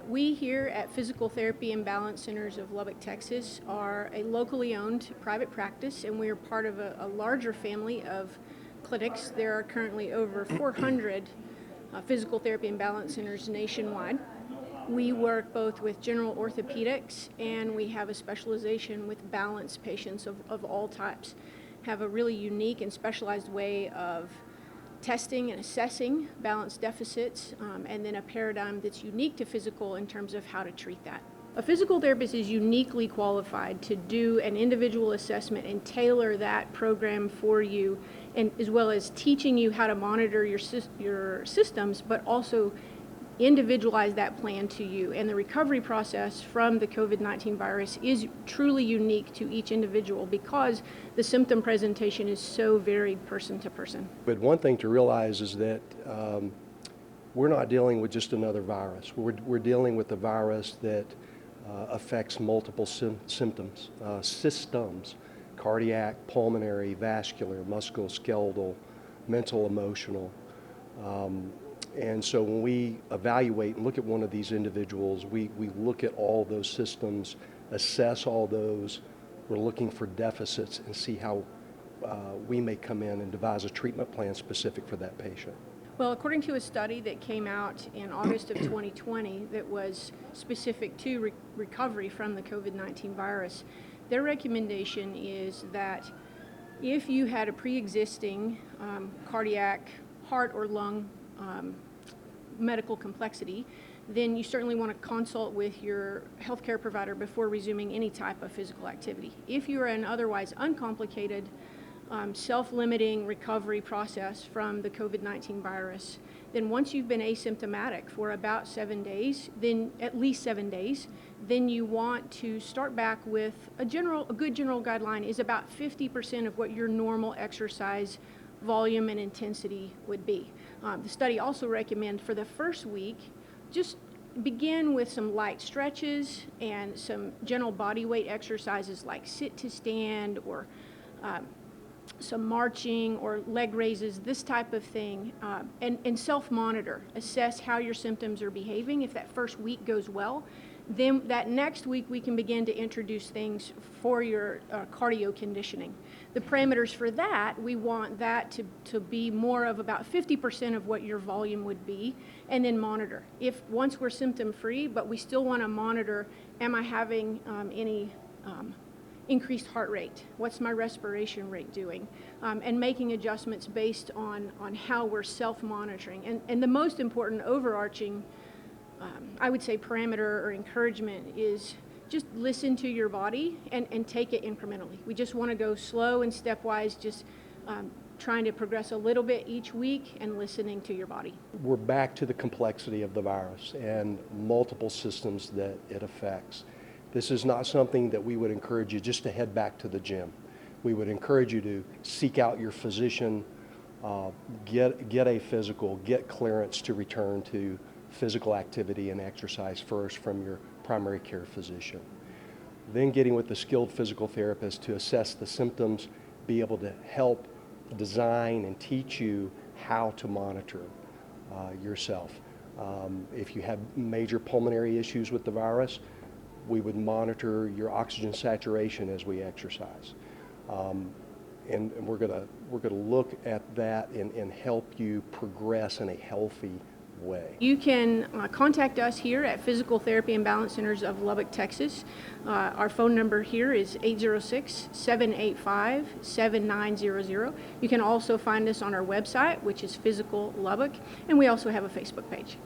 We here at Physical Therapy and Balance Centers of Lubbock, Texas are a locally owned private practice, and we are part of a larger family of clinics. There are currently over 400 physical therapy and balance centers nationwide. We work both with general orthopedics, and we have a specialization with balance patients of all types. Have a really unique and specialized way of testing and assessing balance deficits, and then a paradigm that's unique to physical in terms of how to treat that. A physical therapist is uniquely qualified to do an individual assessment and tailor that program for you, and as well as teaching you how to monitor your systems, but also individualize that plan to you. And the recovery process from the COVID-19 virus is truly unique to each individual because the symptom presentation is so varied person to person. But one thing to realize is that we're not dealing with just another virus. We're dealing with a virus that affects multiple systems, cardiac, pulmonary, vascular, musculoskeletal, mental, emotional. And so when we evaluate and look at one of these individuals, we look at all those systems, assess all those. We're looking for deficits and see how we may come in and devise a treatment plan specific for that patient. Well, according to a study that came out in August of 2020 that was specific to recovery from the COVID-19 virus, their recommendation is that if you had a pre-existing cardiac, heart, or lung medical complexity, then you certainly want to consult with your healthcare provider before resuming any type of physical activity. If you are an otherwise uncomplicated, self-limiting recovery process from the COVID-19 virus, then once you've been asymptomatic for about 7 days, then at least 7 days, then you want to start back with a good general guideline is about 50% of what your normal exercise volume and intensity would be. The study also recommends for the first week, just begin with some light stretches and some gentle body weight exercises like sit to stand or some marching or leg raises, this type of thing, and self-monitor, assess how your symptoms are behaving. If that first week goes well, then that next week we can begin to introduce things for your cardio conditioning. The parameters for that, we want that to be more of about 50% of what your volume would be, and then monitor. If once we're symptom free, but we still want to monitor, am I having any increased heart rate? What's my respiration rate doing? And making adjustments based on how we're self-monitoring. And the most important overarching I would say parameter or encouragement is just listen to your body and take it incrementally. We just want to go slow and stepwise, just trying to progress a little bit each week and listening to your body. We're back to the complexity of the virus and multiple systems that it affects. This is not something that we would encourage you just to head back to the gym. We would encourage you to seek out your physician, get a physical, get clearance to return to physical activity and exercise first from your primary care physician. Then getting with the skilled physical therapist to assess the symptoms, be able to help design and teach you how to monitor yourself. If you have major pulmonary issues with the virus, we would monitor your oxygen saturation as we exercise. And we're gonna look at that and help you progress in a healthy way. You can contact us here at Physical Therapy and Balance Centers of Lubbock, Texas. Our phone number here is 806-785-7900. You can also find us on our website, which is Physical Lubbock, and we also have a Facebook page.